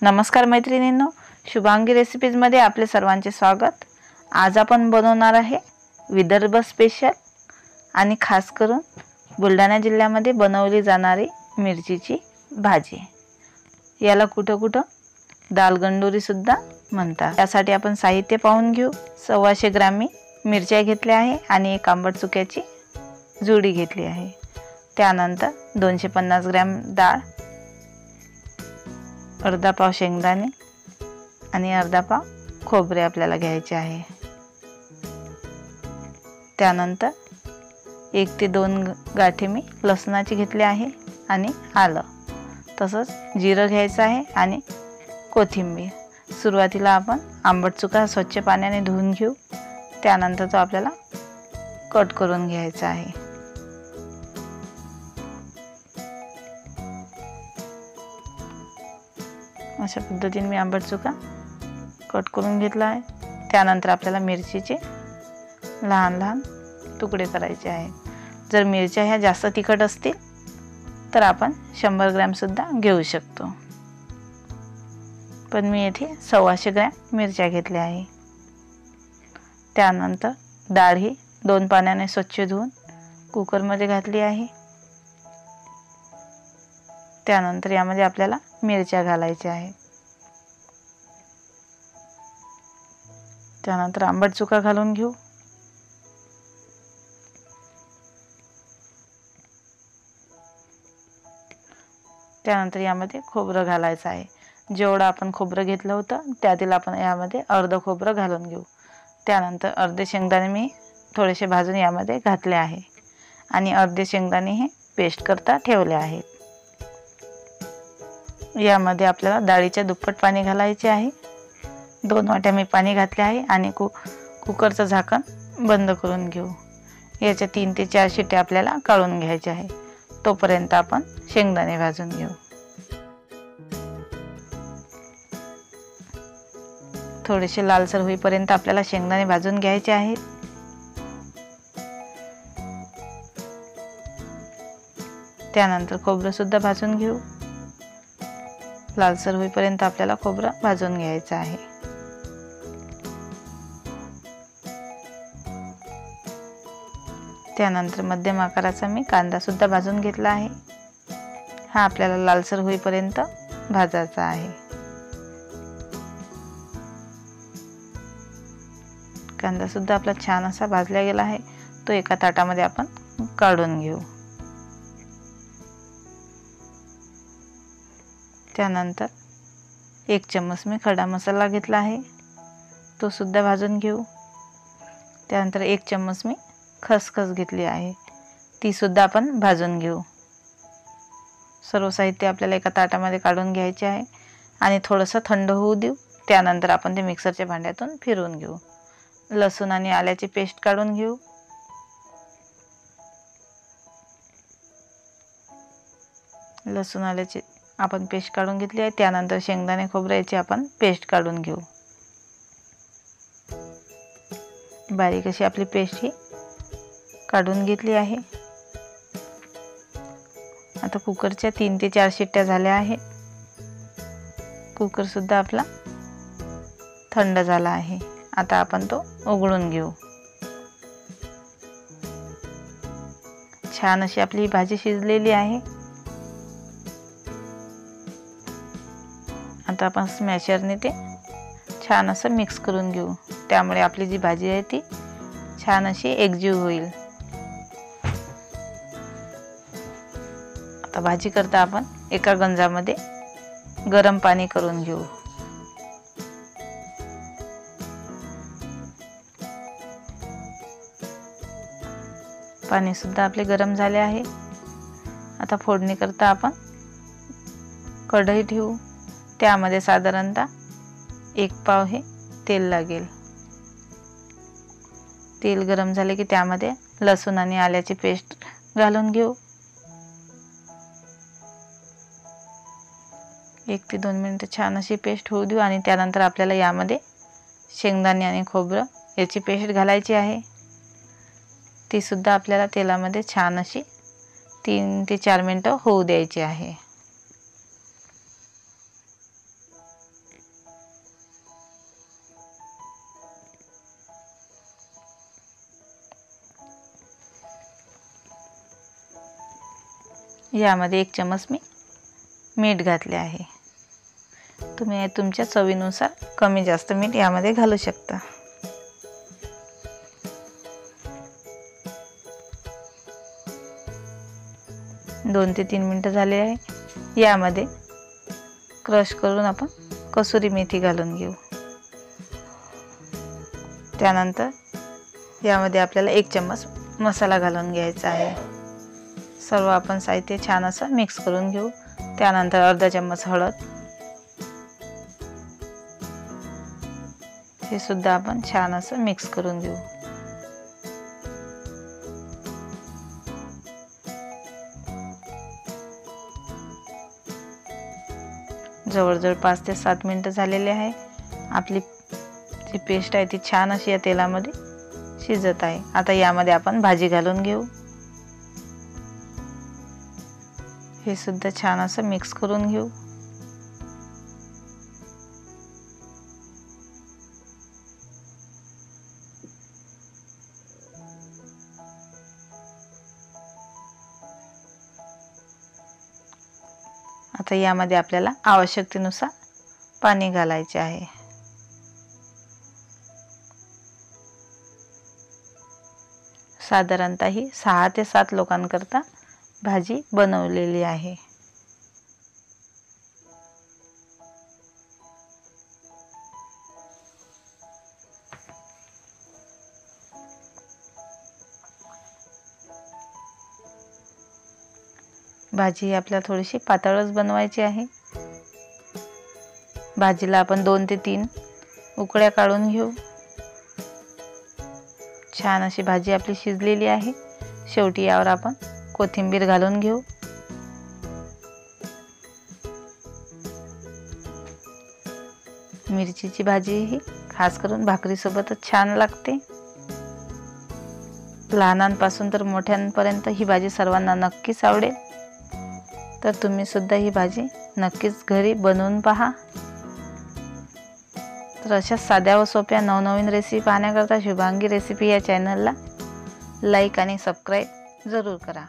नमस्कार मैत्रिणींनो, शुभांगी रेसिपीजमध्ये आपले सर्वांचे स्वागत। आज आपण बनवणार आहे विदर्भ स्पेशल आणि खास करून बुलढाणा जिल्ह्यामध्ये बनवली जाणारी मिरचीची भाजी। याला कुठं दालगंडोरी सुद्धा म्हणतात। यासाठी आपण साहित्य पाहून घेऊ। 125 ग्रॅम मी मिरच्या घेतल्या आहे आणि एक आंबट चुक्याची जुडी घेतली आहे। त्यानंतर 250 ग्रॅम डाळ, अर्धा पाव शेंगदाणे आणि अर्धा पाव खोबरे आपल्याला घ्यायचे आहे। त्यानंतर 1 ते 2 गाठी मी लसणाची घेतली आहे आणि आलं, तसंच जिरं घ्यायचं आहे आणि कोथिंबीर। सुरुवातीला आपण आंबट चुका स्वच्छ पाण्याने धुवून घेऊ। त्यानंतर तो आपल्याला कट करून घ्यायचा आहे। अशा पद्धतीने मी आंबट चुका कट करून घेतला आहे। त्यानंतर आपल्याला मिरचीचे लहान लहान तुकडे करायचे आहेत। जर मिरच्या ह्या जास्त तिखट असतील तर आपण 100 ग्रॅम सुद्धा घेऊ शकतो, पण मी येथे 125 ग्रॅम मिरच्या घेतल्या आहे। त्यानंतर डाळ ही 2 पाण्याने स्वच्छ धुवून कुकरमध्ये घातली आहे। त्यानंतर यामध्ये आपल्याला मिरच्या घालायच्या आहेत। त्यानंतर आंबट चुका घालून घेऊ। त्यानंतर यामध्ये खोबरं घालायचं आहे। जेवढं आपण खोबरं घेतलं होतं त्यातील आपण यामध्ये अर्ध खोबरं घालून घेऊ। त्यानंतर अर्धे शेंगदाणे मी थोडेसे भाजून यामध्ये घातले आहे आणि अर्धे शेंगदाणे हे पेस्ट करता ठेवले आहेत। यामध्ये आपल्याला डाळीच्या दुप्पट पाणी घालायचे आहे। 2 वाट्या मी पाणी घातले आहे आणि कुकरचं झाकण बंद करून घेऊ। याच्या 3 ते 4 शिट्ट्या आपल्याला काढून घ्यायच्या आहे। तोपर्यंत आपण शेंगदाणे भाजून घेऊ। थोडेसे लालसर होईपर्यंत आपल्याला शेंगदाणे भाजून घ्यायचे आहेत। त्यानंतर खोबरं सुद्धा भाजून घेऊ। लालसर होईपर्यंत आपल्याला खोबरं भाजून घ्यायचं आहे। त्यानंतर मध्यम आकाराचा मी कांदा सुद्धा भाजून घेतला आहे। हा आपल्याला लालसर होईपर्यंत भाजायचा आहे। कांदा सुद्धा आपला छान असा भाजला गेला आहे। तो एका ताटामध्ये आपण काढून घेऊ। त्यानंतर 1 चम्मच मी खडा मसाला घेतला आहे, तो सुद्धा भाजून घेऊ। त्यानंतर 1 चम्मच मी खसखस घेतली आहे, ती सुद्धा आपण भाजून घेऊ। सर्व साहित्य आपल्याला एका ताटामध्ये काढून घ्यायचे आहे आणि थोडंसं थंड होऊ देऊ। त्यानंतर आपण ते मिक्सरच्या भांड्यातून फिरवून घेऊ। लसूण आणि आल्याची पेस्ट काढून घेऊ। लसूण आल्याची आपण पेस्ट काढून घेतली आहे। त्यानंतर शेंगदाणे खोबऱ्याची आपण पेस्ट काढून घेऊ। बारीक अशी आपली पेस्ट ही काढून घेतली आहे। आता कुकरच्या 3 ते 4 शिट्ट्या झाल्या आहेत। कुकर सुद्धा आपला थंड झाला आहे। आता आपण तो उघडून घेऊ। छान अशी आपली भाजी शिजलेली आहे। आता आपण स्मॅशरने ते छान असं मिक्स करून घेऊ। त्यामुळे आपली जी भाजी आहे ती छान अशी एकजीव होईल। आता भाजी करता आपण एका गंजामध्ये गरम पाणी करून घेऊ। पाणी सुद्धा आपले गरम झाले आहे। आता फोडणी करता आपण कढई ठेवू। त्यामध्ये साधारणतः 1 पाव हे तेल लागेल। तेल गरम झाले की त्यामध्ये लसूण आणि आल्याची पेस्ट घालून घेऊ। 1 ते 2 मिनिटे छान अशी पेस्ट होऊ देऊ आणि त्यानंतर आपल्याला यामध्ये शेंगदाणे आणि खोबरं याची पेस्ट घालायची आहे। ती सुद्धा आपल्याला तेलामध्ये छान अशी 3 ते 4 मिनिटं होऊ द्यायची आहे। यामध्ये 1 चमच मी मीठ घातले आहे। तुम्ही तुमच्या चवीनुसार कमी जास्त मीठ यामध्ये घालू शकता। दोन ते 3 मिनिटं झाले आहे। यामध्ये क्रश करून आपण कसुरी मेथी घालून घेऊ। त्यानंतर यामध्ये आपल्याला 1 चमच मसाला घालून घ्यायचा आहे। सर्व आपण साहित्य छान असं मिक्स करून घेऊ। त्यानंतर अर्धा चमच हळद, हे सुद्धा आपण छान असं मिक्स करून घेऊ। जवळजवळ 5 ते 7 मिनिटं झालेले आहे। आपली जी पेस्ट आहे ती छान अशी या तेलामध्ये शिजत आहे। आता यामध्ये आपण भाजी घालून घेऊ। हे सुद्धा छान असं मिक्स करून घेऊ। आता यामध्ये आपल्याला आवश्यकतेनुसार पाणी घालायचे आहे। साधारणतः ही 6 ते 7 लोकांकरता भाजी बनवलेली आहे। भाजी आपल्याला थोडीशी पातळच बनवायची आहे। भाजीला आपण 2 ते 3 उकळ्या काढून घेऊ। छान अशी भाजी आपली शिजलेली आहे। शेवटी यावर आपण कोथिंबीर घालून घेऊ। मिरचीची भाजी ही खास करून भाकरीसोबतच छान लागते। लहानांपासून तर मोठ्यांपर्यंत ही भाजी सर्वांना नक्कीच आवडेल। तर तुम्ही सुद्धा ही भाजी नक्कीच घरी बनवून पहा। तर अशा साध्या व सोप्या नवनवीन रेसिपी पाहण्याकरता शुभांगी रेसिपी या चॅनलला लाईक आणि सबस्क्राईब जरूर करा।